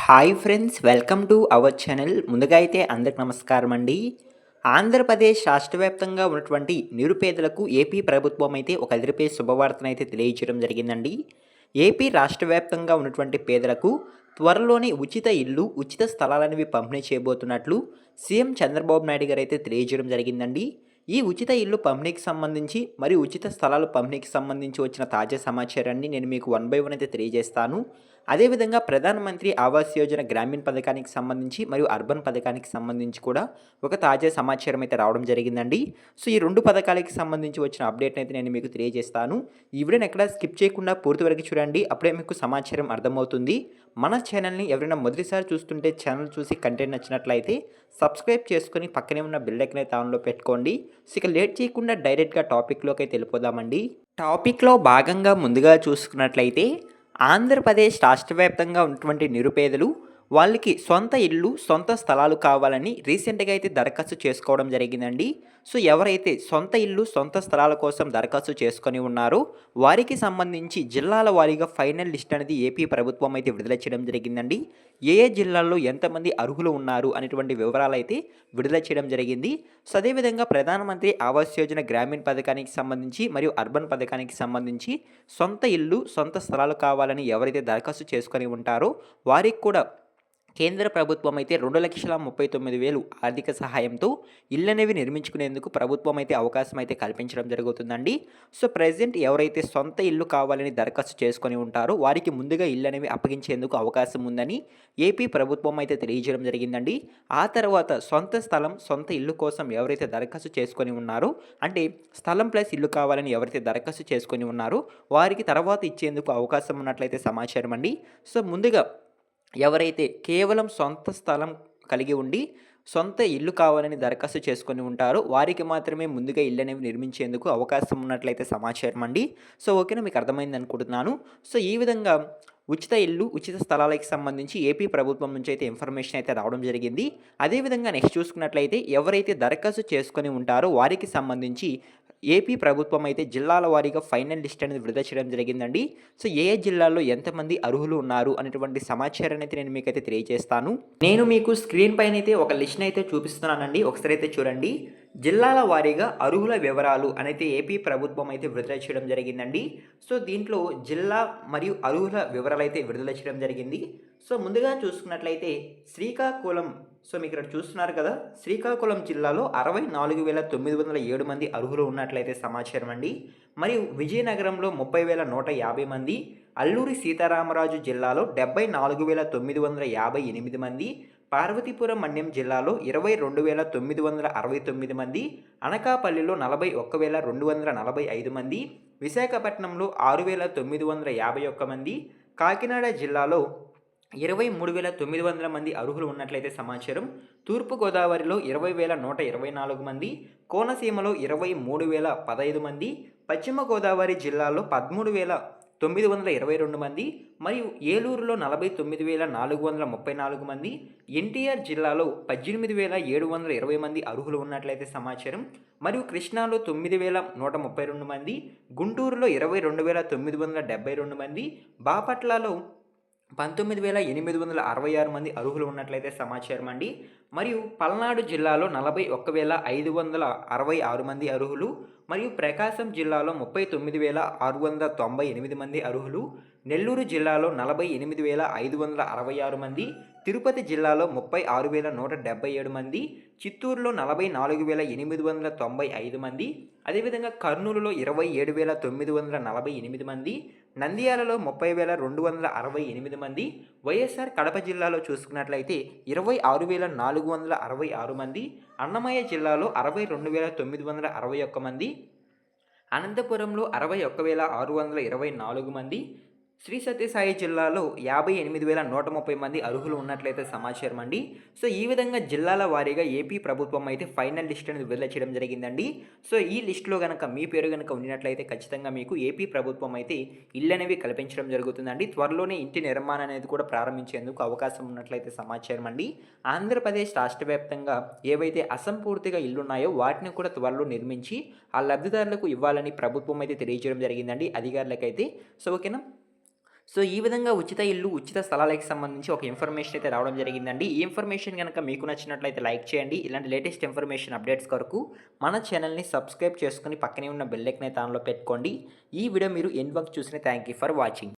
Hi friends, welcome to our channel. ముందుగా అయితే అందరికి నమస్కారం అండి. ఆంధ్రప్రదేశ్ రాష్ట్ర వ్యాప్తంగా ఉన్నటువంటి నిరుపేదలకు ఏపీ ప్రభుత్వం అయితే ఒక అదిరిపే శుభవార్తనైతే తెలియజేయడం జరిగిందండి. ఏపీ రాష్ట్ర వ్యాప్తంగా ఉన్నటువంటి పేదలకు త్వరలోనే ఉచిత ఇల్లు, ఉచిత స్థలాలనేవి పంపిణీ చేయబోతున్నట్లు సీఎం చంద్రబాబు నాయుడు గారు అయితే తెలియజేయడం జరిగిందండి. ఈ ఉచిత ఇల్లు పంపిణీకి సంబంధించి మరియు ఉచిత స్థలాలు పంపిణీకి సంబంధించి వచ్చిన తాజా సమాచారాన్ని నేను మీకు వన్ బై వన్ అయితే తెలియజేస్తాను. అదేవిధంగా ప్రధానమంత్రి ఆవాస్ యోజన గ్రామీణ పథకానికి సంబంధించి మరియు అర్బన్ పథకానికి సంబంధించి కూడా ఒక తాజా సమాచారం అయితే రావడం జరిగిందండి. సో ఈ రెండు పథకాలకి సంబంధించి వచ్చిన అప్డేట్ని అయితే నేను మీకు తెలియజేస్తాను. ఈ వీడియోని ఎక్కడ స్కిప్ చేయకుండా పూర్తి వరకు చూడండి, అప్పుడే మీకు సమాచారం అర్థమవుతుంది. మన ఛానల్ని ఎవరైనా మొదటిసారి చూస్తుంటే ఛానల్ చూసి కంటెంట్ నచ్చినట్లయితే సబ్స్క్రైబ్ చేసుకొని పక్కనే ఉన్న బెల్ ఐకాన్ అయితే ఆన్లో పెట్టుకోండి. సో ఇక లేట్ చేయకుండా డైరెక్ట్గా టాపిక్లోకి అయితే వెళ్ళిపోదామండి. టాపిక్లో భాగంగా ముందుగా చూసుకున్నట్లయితే ఆంధ్రప్రదేశ్ రాష్ట్ర వ్యాప్తంగా ఉన్నటువంటి నిరుపేదలు వాళ్ళకి సొంత ఇల్లు, సొంత స్థలాలు కావాలని రీసెంట్గా అయితే దరఖాస్తు చేసుకోవడం జరిగిందండి. సో ఎవరైతే సొంత ఇల్లు, సొంత స్థలాల కోసం దరఖాస్తు చేసుకొని ఉన్నారో వారికి సంబంధించి జిల్లాల వారీగా ఫైనల్ లిస్ట్ అనేది ఏపీ ప్రభుత్వం అయితే విడుదల చేయడం జరిగిందండి. ఏ ఏ జిల్లాల్లో ఎంతమంది అర్హులు ఉన్నారు అనేటువంటి వివరాలు అయితే విడుదల చేయడం జరిగింది. సో అదేవిధంగా ప్రధానమంత్రి ఆవాస్ యోజన గ్రామీణ పథకానికి సంబంధించి మరియు అర్బన్ పథకానికి సంబంధించి సొంత ఇల్లు, సొంత స్థలాలు కావాలని ఎవరైతే దరఖాస్తు చేసుకొని ఉంటారో వారికి కూడా కేంద్ర ప్రభుత్వం అయితే 2,39,000 ఆర్థిక సహాయంతో ఇళ్ళు అనేవి నిర్మించుకునేందుకు ప్రభుత్వం అయితే అవకాశం అయితే కల్పించడం జరుగుతుందండి. సో ప్రెజెంట్ ఎవరైతే సొంత ఇల్లు కావాలని దరఖాస్తు చేసుకొని ఉంటారో వారికి ముందుగా ఇళ్ళు అనేవి అప్పగించేందుకు అవకాశం ఉందని ఏపీ ప్రభుత్వం అయితే తెలియజేయడం జరిగిందండి. ఆ తర్వాత సొంత స్థలం, సొంత ఇల్లు కోసం ఎవరైతే దరఖాస్తు చేసుకొని ఉన్నారో, అంటే స్థలం ప్లస్ ఇల్లు కావాలని ఎవరైతే దరఖాస్తు చేసుకొని ఉన్నారో వారికి తర్వాత ఇచ్చేందుకు అవకాశం ఉన్నట్లయితే సమాచారం అండి. సో ముందుగా ఎవరైతే కేవలం సొంత స్థలం కలిగి ఉండి సొంత ఇల్లు కావాలని దరఖాస్తు చేసుకొని ఉంటారో వారికి మాత్రమే ముందుగా ఇల్లు అనేవి నిర్మించేందుకు అవకాశం ఉన్నట్లయితే సమాచారం అండి. సో ఓకేనా, మీకు అర్థమైంది అనుకుంటున్నాను. సో ఈ విధంగా ఉచిత ఇల్లు, ఉచిత స్థలాలకు సంబంధించి ఏపీ ప్రభుత్వం నుంచి అయితే ఇన్ఫర్మేషన్ అయితే రావడం జరిగింది. అదేవిధంగా నెక్స్ట్ చూసుకున్నట్లయితే ఎవరైతే దరఖాస్తు చేసుకొని ఉంటారో వారికి సంబంధించి ఏపీ ప్రభుత్వం అయితే జిల్లాల వారీగా ఫైనల్ లిస్ట్ అనేది విడుదల చేయడం జరిగిందండి. సో ఏ ఏ జిల్లాల్లో ఎంతమంది అర్హులు ఉన్నారు అనేటువంటి సమాచారాన్ని అయితే నేను మీకైతే తెలియజేస్తాను. నేను మీకు స్క్రీన్ పైన అయితే ఒక లిస్ట్ని అయితే చూపిస్తున్నానండి, ఒకసారి అయితే చూడండి. జిల్లాల వారీగా అర్హుల వివరాలు అనేది ఏపీ ప్రభుత్వం అయితే విడుదల చేయడం జరిగిందండి. సో దీంట్లో జిల్లా మరియు అర్హుల వివరాలు అయితే విడుదల చేయడం జరిగింది. సో ముందుగా చూసుకున్నట్లయితే శ్రీకాకుళం, సో మీకు ఇక్కడ చూస్తున్నారు కదా, శ్రీకాకుళం జిల్లాలో 64,907 మంది అర్హులు ఉన్నట్లయితే సమాచారం అండి. మరియు విజయనగరంలో 30,150 మంది, అల్లూరి సీతారామరాజు జిల్లాలో 74,958 మంది, పార్వతీపురం మన్యం జిల్లాలో 22,969 మంది, అనకాపల్లిలో 41,245 మంది, విశాఖపట్నంలో 6,951 మంది, కాకినాడ జిల్లాలో 23,900 మంది అర్హులు ఉన్నట్లయితే సమాచారం. తూర్పుగోదావరిలో 20,124 మంది, కోనసీమలో 23,015 మంది, పశ్చిమ గోదావరి జిల్లాలో 13,922 మంది, మరియు ఏలూరులో 49,434 మంది, ఎన్టీఆర్ జిల్లాలో 18,720 మంది అర్హులు ఉన్నట్లయితే సమాచారం. మరియు కృష్ణాలో 9,132 మంది, గుంటూరులో 22,972 మంది, బాపట్లలో 19,866 మంది అర్హులు ఉన్నట్లయితే సమాచారం అండి. మరియు పల్నాడు జిల్లాలో 41,566 మంది అర్హులు, మరియు ప్రకాశం జిల్లాలో 39,698 మంది అర్హులు, నెల్లూరు జిల్లాలో 48,566 మంది, తిరుపతి జిల్లాలో 36,177 మంది, చిత్తూరులో 44,895 మంది, అదేవిధంగా కర్నూలులో 27,948 మంది, నంద్యాలలో 30,268 మంది, వైఎస్ఆర్ కడప జిల్లాలో చూసుకున్నట్లయితే 26,466 మంది, అన్నమయ్య జిల్లాలో 62,961 మంది, అనంతపురంలో 61,624 మంది, శ్రీ సత్యసాయి జిల్లాలో 58,130 మంది అర్హులు ఉన్నట్లయితే సమాచారం అండి. సో ఈ విధంగా జిల్లాల వారీగా ఏపీ ప్రభుత్వం అయితే ఫైనల్ లిస్ట్ అనేది విడుదల చేయడం జరిగిందండి. సో ఈ లిస్టులో కనుక మీ పేరు కనుక ఉన్నట్లయితే ఖచ్చితంగా మీకు ఏపీ ప్రభుత్వం అయితే ఇళ్ళు అనేవి కల్పించడం జరుగుతుందండి. త్వరలోనే ఇంటి నిర్మాణం అనేది కూడా ప్రారంభించేందుకు అవకాశం ఉన్నట్లయితే సమాచారం అండి. ఆంధ్రప్రదేశ్ రాష్ట్ర వ్యాప్తంగా ఏవైతే అసంపూర్తిగా ఇళ్ళు ఉన్నాయో వాటిని కూడా త్వరలో నిర్మించి ఆ లబ్ధిదారులకు ఇవ్వాలని ప్రభుత్వం అయితే తెలియజేయడం జరిగిందండి అధికారులకైతే. సో ఓకేనా. సో, ఈ విధంగా ఉచిత ఇల్లు, ఉచిత స్థలాలకి సంబంధించి ఒక ఇన్ఫర్మేషన్ అయితే రావడం జరిగిందండి. ఈ ఇన్ఫర్మేషన్ గనక మీకు నచ్చినట్లయితే లైక్ చేయండి. ఇలాంటి లేటెస్ట్ ఇన్ఫర్మేషన్ అప్డేట్స్ కొరకు మన ఛానెల్‌ని సబ్స్క్రైబ్ చేసుకొని పక్కనే ఉన్న బెల్ ఐకాన్ అయితే ఆన్‌లో పెట్టుకోండి. ఈ వీడియో మీరు ఎండ్ వరకు చూసిన థాంక్ యూ ఫర్ వాచింగ్.